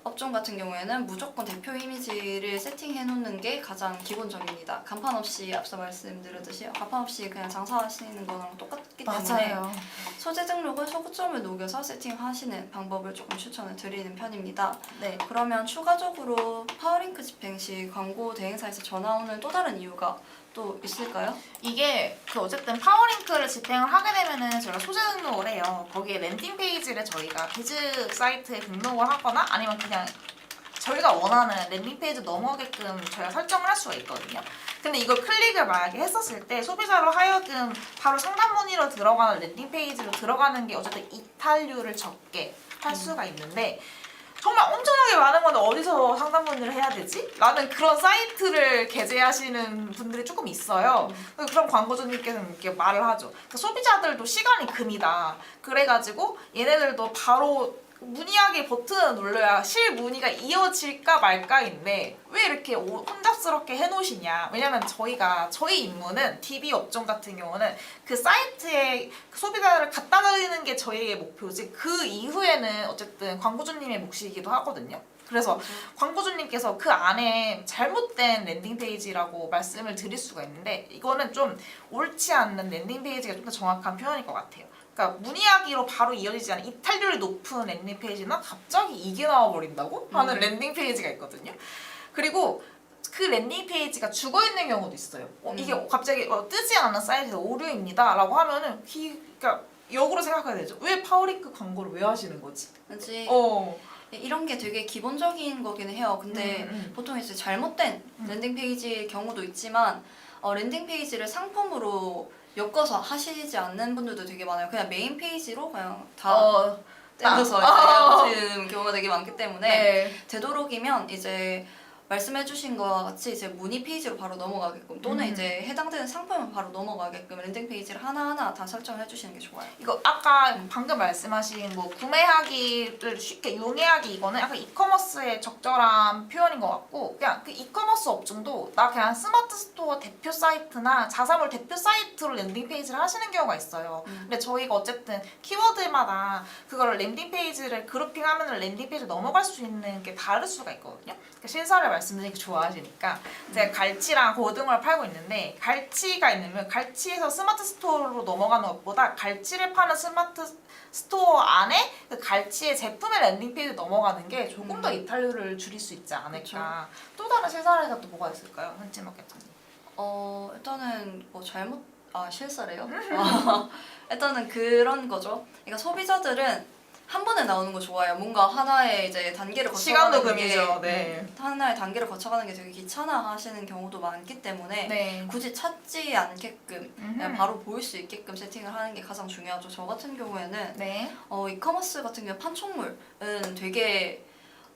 업종 같은 경우에는 무조건 대표 이미지를 세팅해 놓는 게 가장 기본적입니다. 간판 없이 앞서 말씀드렸듯이 간판 없이 그냥 장사하시는 거랑 똑같기 때문에 맞아요. 소재 등록은 소구점을 녹여서 세팅하시는 방법을 조금 추천을 드리는 편입니다. 네. 그러면 추가적으로 파워링크 집행 시 광고 대행사에서 전화 오는 또 다른 이유가 또 있을까요? 이게 어쨌든 파워링크를 집행을 하게 되면은 저희가 소재 등록을 해요. 거기에 랜딩 페이지를 저희가 비즈 사이트에 등록을 하거나 아니면 그냥 저희가 원하는 랜딩 페이지 넘어가게끔 저희가 설정을 할 수가 있거든요. 근데 이걸 클릭을 만약에 했었을 때 소비자로 하여금 바로 상담 문의로 들어가는 랜딩 페이지로 들어가는 게 어쨌든 이탈률을 적게 할 수가 있는데 정말 엄청나게 많은 건데 어디서 상담 문의를 해야 되지? 라는 그런 사이트를 게재하시는 분들이 조금 있어요. 그럼 광고주님께서는 이렇게 말을 하죠. 그러니까 소비자들도 시간이 금이다. 그래가지고 얘네들도 바로 문의하기 버튼을 눌러야 실문의가 이어질까 말까인데 왜 이렇게 혼잡스럽게 해놓으시냐. 왜냐면 저희 임무는 DB 업종 같은 경우는 그 사이트에 소비자를 갖다 드리는 게 저희의 목표지 그 이후에는 어쨌든 광고주님의 몫이기도 하거든요. 그래서 광고주님께서 그 안에 잘못된 랜딩 페이지라고 말씀을 드릴 수가 있는데 이거는 좀 옳지 않는 랜딩 페이지가 좀 더 정확한 표현일 것 같아요. 그러니까 문의하기로 바로 이어지지 않은 이탈률이 높은 랜딩 페이지나 갑자기 이게 나와버린다고 하는 랜딩 페이지가 있거든요. 그리고 그 랜딩 페이지가 죽어있는 경우도 있어요. 이게 갑자기 뜨지 않은 사이트에서 오류입니다 라고 하면은 그러니까 역으로 생각해야 되죠. 왜 파워링크 광고를 왜 하시는 거지? 왠지 이런 게 되게 기본적인 거기는 해요. 근데 보통 이제 잘못된 랜딩 페이지일 경우도 있지만 랜딩 페이지를 상품으로 엮어서 하시지 않는 분들도 되게 많아요. 그냥 메인 페이지로 그냥 다 떼어서 하시는 경우가 되게 많기 때문에 네. 되도록이면 이제 말씀해주신 것과 같이 이제 문의 페이지로 바로 넘어가게끔 또는 이제 해당되는 상품을 바로 넘어가게끔 랜딩 페이지를 하나하나 다 설정을 해주시는 게 좋아요. 이거 아까 방금 말씀하신 뭐 구매하기를 쉽게 용이하기 이거는 약간 이커머스의 적절한 표현인 것 같고 그냥 그 이커머스 업종도 나 그냥 스마트 스토어 대표 사이트나 자사몰 대표 사이트로 랜딩 페이지를 하시는 경우가 있어요. 근데 저희가 어쨌든 키워드마다 그걸 랜딩 페이지를 그룹핑하면 랜딩 페이지 넘어갈 수 있는 게 다를 수가 있거든요. 그러니까 신사를 말씀드리기 좋아하시니까 제가 갈치랑 고등어를 팔고 있는데 갈치가 있으면 갈치에서 스마트 스토어로 넘어가는 것보다 갈치를 파는 스마트 스토어 안에 그 갈치의 제품의 랜딩 페이지 넘어가는 게 조금 더 이탈률을 줄일 수 있지 않을까. 또 다른 실사례가 또 뭐가 있을까요, 현지 마케터님? 일단은 뭐 실사래요? 일단은 그런 거죠. 그러니까 소비자들은 한 번에 나오는 거 좋아해요. 뭔가 하나의 이제 단계를 시간도 거쳐가는 게 금이죠. 네. 하나의 단계를 거쳐가는 게 되게 귀찮아 하시는 경우도 많기 때문에 네. 굳이 찾지 않게끔 그냥 바로 보일 수 있게끔 세팅을 하는 게 가장 중요하죠. 저 같은 경우에는 네. 이커머스 같은 경우 판촉물은 되게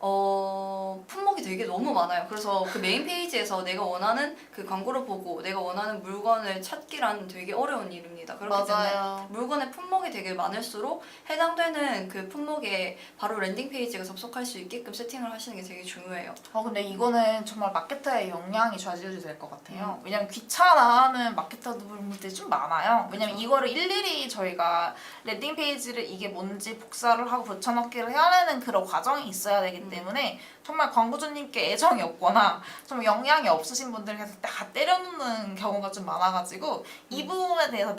품목이 되게 너무 많아요. 그래서 그 메인 페이지에서 내가 원하는 그 광고를 보고 내가 원하는 물건을 찾기란 되게 어려운 일입니다. 그렇기 때문에 물건의 품목이 되게 많을수록 해당되는 그 품목에 바로 랜딩 페이지가 접속할 수 있게끔 세팅을 하시는 게 되게 중요해요. 근데 이거는 정말 마케터의 역량이 좌지우지 될 것 같아요. 왜냐면 귀찮아하는 마케터분들이 좀 많아요. 왜냐면 이거를 일일이 저희가 랜딩 페이지를 이게 뭔지 복사를 하고 붙여넣기를 해야 하는 그런 과정이 있어야 되기 때문에 정말 광고주님께 애정이 없거나 좀 역량이 없으신 분들이 다 때려놓는 경우가 좀 많아가지고 이 부분에 대해서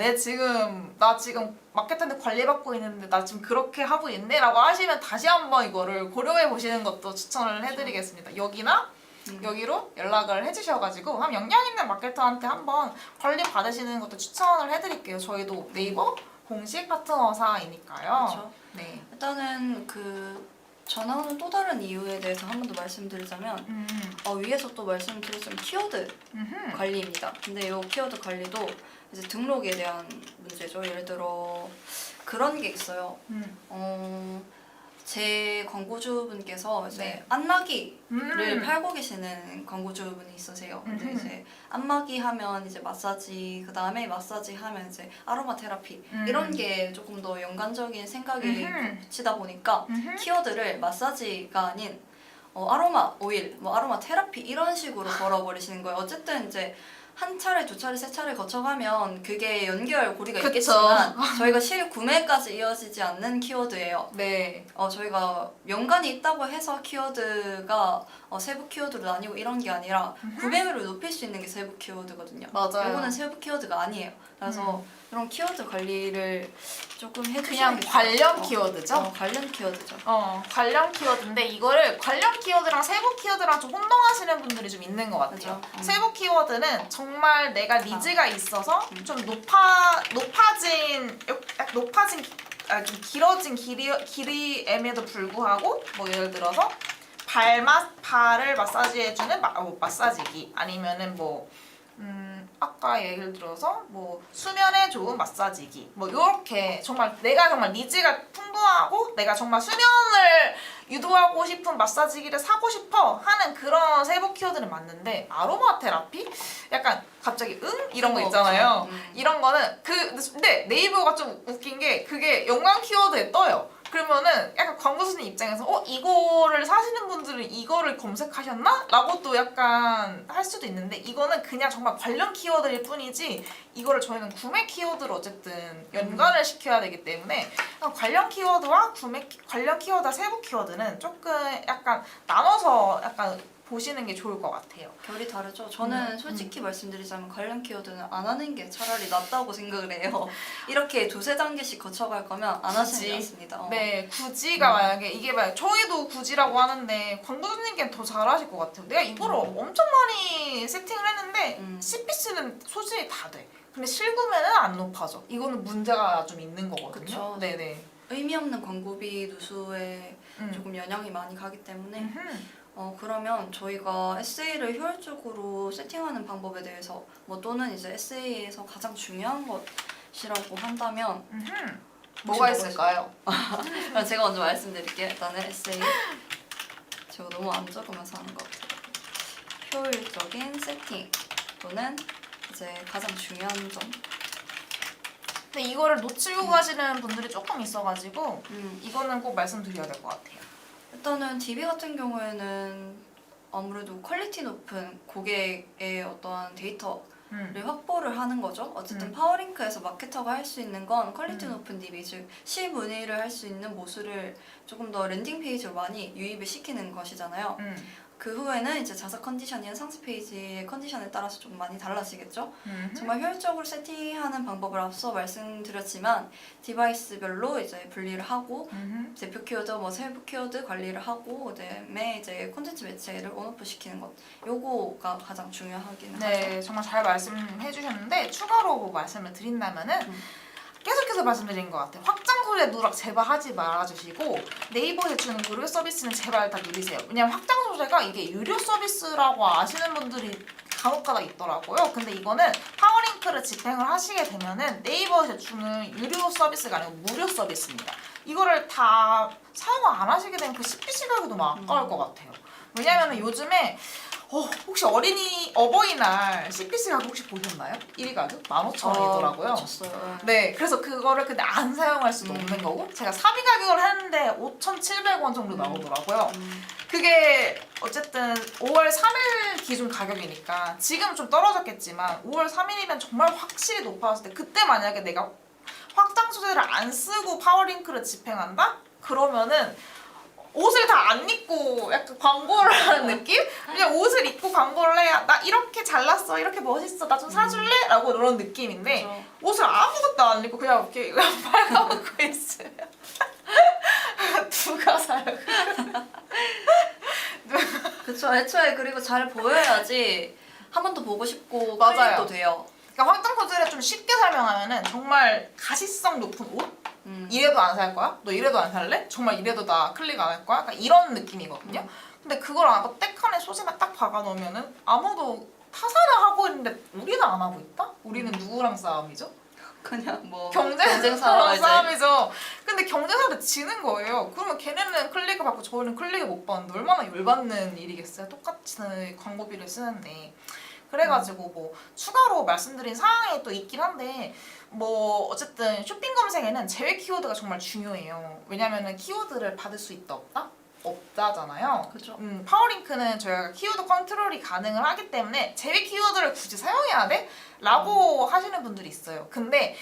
나 지금 마케터한테 관리받고 있는데 나 지금 그렇게 하고 있네 라고 하시면 다시 한번 이거를 고려해 보시는 것도 추천을 해드리겠습니다. 여기나 여기로 연락을 해주셔가지고 한 역량 있는 마케터한테 한번 관리 받으시는 것도 추천을 해드릴게요. 저희도 네이버 공식 파트너사이니까요. 그렇죠. 네. 일단은 그 전화하는 또 다른 이유에 대해서 한 번 더 말씀드리자면 위에서 또 말씀드렸지만 키워드 관리입니다. 근데 이 키워드 관리도 이제 등록에 대한 문제죠. 예를 들어 그런 게 있어요. 제 광고주분께서 이제 안마기를 팔고 계시는 광고주분이 있으세요. 근데 이제 안마기 하면 이제 마사지, 그 다음에 마사지 하면 이제 아로마 테라피 이런 게 조금 더 연관적인 생각이 치다 보니까 키워드를 마사지가 아닌 아로마 오일, 뭐 아로마 테라피 이런 식으로 걸어버리시는 거예요. 어쨌든 이제 한 차례, 두 차례, 세 차례 거쳐가면 그게 연결 고리가 있겠지만 저희가 실구매까지 이어지지 않는 키워드예요. 네. 저희가 연관이 있다고 해서 키워드가 세부 키워드로 나뉘고 이런 게 아니라 구매율을 높일 수 있는 게 세부 키워드거든요. 맞아요. 이거는 세부 키워드가 아니에요. 그래서 이런 키워드 관리를 조금 해주시는 그냥 게 관련 좋아요. 키워드죠? 관련 키워드죠. 관련 키워드인데 이거를 관련 키워드랑 세부 키워드랑 좀 혼동하시는 분들이 좀 있는 것 같아요. 그죠? 세부 키워드는 정말 내가 니즈가 있어서 좀 좀 길어진 길이임에도 불구하고 뭐 예를 들어서 발을 마사지해주는 마사지기 아니면은 아까 예를 들어서 뭐 수면에 좋은 마사지기 뭐 요렇게 정말 내가 정말 니즈가 풍부하고 내가 정말 수면을 유도하고 싶은 마사지기를 사고 싶어 하는 그런 세부 키워드는 맞는데 아로마 테라피? 약간 갑자기 이런 거 있잖아요. 이런 거는 근데 네이버가 좀 웃긴 게 그게 연관 키워드에 떠요. 그러면은 약간 광고주님 입장에서 이거를 사시는 분들은 이거를 검색하셨나? 라고 또 약간 할 수도 있는데 이거는 그냥 정말 관련 키워드일 뿐이지 이거를 저희는 구매 키워드로 어쨌든 연관을 시켜야 되기 때문에 관련 키워드와 관련 키워드와 세부 키워드는 조금 약간 나눠서 약간 보시는 게 좋을 것 같아요. 결이 다르죠. 저는 솔직히 말씀드리자면 관련 키워드는 안 하는 게 차라리 낫다고 생각을 해요. 이렇게 두세 단계씩 거쳐갈 거면 안 하시는 게 낫습니다. 네, 굳이가 만약에 이게 저희도 굳이라고 하는데 광고주님께는 더 잘하실 것 같아요. 내가 이거를 엄청 많이 세팅을 했는데 CPC는 소진이 다 돼. 근데 실구매는 안 높아져. 이거는 문제가 좀 있는 거거든요. 그쵸. 네네. 의미 없는 광고비 누수에 조금 영향이 많이 가기 때문에 그러면 저희가 SA를 효율적으로 세팅하는 방법에 대해서 또는 이제 SA에서 가장 중요한 것이라고 한다면 뭐가 있을까요? 그럼 제가 먼저 말씀드릴게요. 일단은 SA 제가 너무 안 적으면서 하는 것 같아요. 효율적인 세팅 또는 이제 가장 중요한 점. 근데 이거를 놓치고 가시는 분들이 조금 있어가지고 이거는 꼭 말씀드려야 될 것 같아요. 일단은 DB 같은 경우에는 아무래도 퀄리티 높은 고객의 어떠한 데이터를 확보를 하는 거죠. 어쨌든 파워링크에서 마케터가 할 수 있는 건 퀄리티 높은 DB, 즉 실문의를 할 수 있는 모수를 조금 더 랜딩 페이지로 많이 유입을 시키는 것이잖아요. 그 후에는 이제 자사 컨디션이나 상세 페이지의 컨디션에 따라서 좀 많이 달라지겠죠. 정말 효율적으로 세팅하는 방법을 앞서 말씀드렸지만 디바이스별로 이제 분리를 하고 대표 키워드, 세부 키워드 관리를 하고 그다음에 이제 콘텐츠 매체를 온오프 시키는 것, 요거가 가장 중요하긴 하죠. 네, 정말 잘 말씀해 주셨는데 추가로 말씀을 드린다면은 계속해서 말씀드린 것 같아요. 확장 소리에 누락 제발 하지 말아주시고 네이버에 주는 무료 서비스는 제발 다 누리세요. 왜냐면 확장 소재가 이게 유료 서비스라고 아시는 분들이 간혹가다 있더라고요. 근데 이거는 파워링크를 집행을 하시게 되면은 네이버에서 주는 유료 서비스가 아니고 무료 서비스입니다. 이거를 다 사용 안 하시게 되면 그 CPC 가격이 너무 아까울 것 같아요. 왜냐면은 요즘에 혹시 어버이날 CPC 가격 혹시 보셨나요? 1위 가격? 15,000원이더라고요. 미쳤어요. 네, 그래서 그거를 근데 안 사용할 수도 없는 거고 제가 사비 가격을 했는데 5,700원 정도 나오더라고요. 그게 어쨌든 5월 3일 기준 가격이니까 지금 좀 떨어졌겠지만 5월 3일이면 정말 확실히 높아졌을 때 그때 만약에 내가 확장 소재를 안 쓰고 파워링크를 집행한다? 그러면은 옷을 다 안 입고 약간 광고를 하는 느낌? 그냥 옷을 입고 광고를 해야 나 이렇게 잘났어 이렇게 멋있어 나 좀 사줄래? 라고 이런 느낌인데 그렇죠. 옷을 아무것도 안 입고 그냥 이렇게 빨아먹고 있어요. 누가 사요? 그쵸. 애초에 그리고 잘 보여야지 한 번 더 보고 싶고 맞아요. 클릭도 돼요. 그러니까 확장 소재를 좀 쉽게 설명하면은 정말 가시성 높은 옷? 이래도 안 살 거야? 너 이래도 안 살래? 정말 이래도 나 클릭 안 할 거야? 약간 이런 느낌이거든요. 근데 그걸 안 하고 떼칸에 소재만 딱 박아놓으면은 아무도 타산을 하고 있는데 우리는 안 하고 있다? 우리는 누구랑 싸움이죠? 그냥 뭐 경쟁사랑 이제. 싸움이죠. 근데 경쟁사한테 지는 거예요. 그러면 걔네는 클릭을 받고 저희는 클릭을 못 받는데 얼마나 열받는 일이겠어요. 똑같이 광고비를 쓰는데. 그래가지고 뭐 추가로 말씀드린 사항이 또 있긴 한데 뭐 어쨌든 쇼핑 검색에는 제외 키워드가 정말 중요해요. 왜냐면은 키워드를 받을 수 있다 없다? 없다잖아요. 그죠. 파워링크는 저희가 키워드 컨트롤이 가능을 하기 때문에 제외 키워드를 굳이 사용해야 돼? 라고 하시는 분들이 있어요. 근데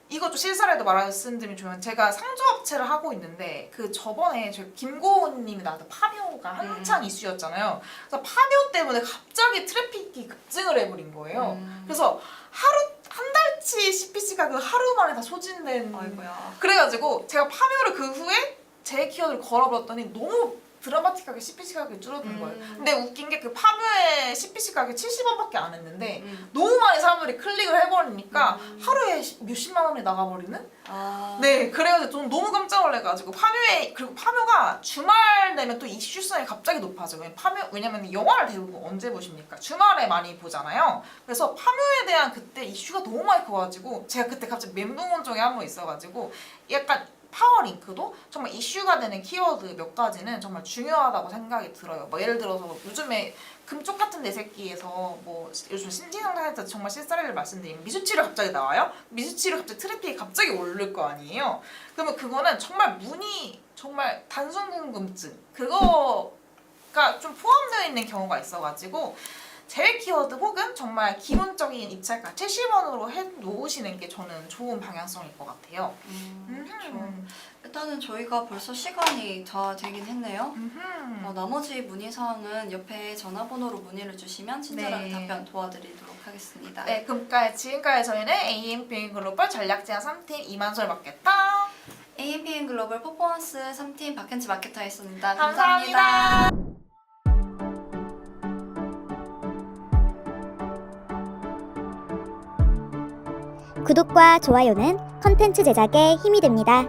이것도 실사례도 말씀드리면 좋으면 제가 상조업체를 하고 있는데 그 저번에 저희 김고은님이 나왔던 파묘가 한창 이슈였잖아요. 그래서 파묘 때문에 갑자기 트래픽이 급증을 해버린 거예요. 그래서 한 달치 CPC 가격 하루 만에 다 소진된. 아이고야. 그래가지고 제가 파묘를 그 후에 제 키워드를 걸어버렸더니 너무 드라마틱하게 CPC 가격이 줄어든 거예요. 근데 웃긴 게 그 파묘의 CPC 가격이 70원밖에 안 했는데 너무 많이 사람들이 클릭을 해버리니까 하루에 몇십만 원이 나가버리는? 아. 네, 그래가지고 좀 너무 깜짝 놀래가지고 그리고 파묘가 주말 되면 또 이슈성이 갑자기 높아져요. 왜냐면 영화를 대부분 언제 보십니까? 주말에 많이 보잖아요. 그래서 파묘에 대한 그때 이슈가 너무 많이 커가지고 제가 그때 갑자기 멘붕 온 적이 한 번 있어가지고 약간 파워링크도 정말 이슈가 되는 키워드 몇 가지는 정말 중요하다고 생각이 들어요. 뭐 예를 들어서 요즘에 금쪽 같은 내 새끼에서 뭐 요즘 신진영상에서 정말 실사례를 말씀드리면 미수치를 갑자기 나와요? 미수치를 갑자기 트래픽이 갑자기 오를 거 아니에요? 그러면 그거는 정말 문의 정말 단순 궁금증 그거가 좀 포함되어 있는 경우가 있어가지고 제외 키워드 혹은 정말 기본적인 입찰가 70원으로 해놓으시는 게 저는 좋은 방향성일 것 같아요. 일단은 저희가 벌써 시간이 다 되긴 했네요. 나머지 문의사항은 옆에 전화번호로 문의를 주시면 친절하게 네. 답변 도와드리도록 하겠습니다. 네, 지금까지 저희는 AMPM 글로벌 전략제안 3팀 이만솔 마케터 AMPM 글로벌 퍼포먼스 3팀 박현지 마케터였습니다. 감사합니다. 구독과 좋아요는 컨텐츠 제작에 힘이 됩니다.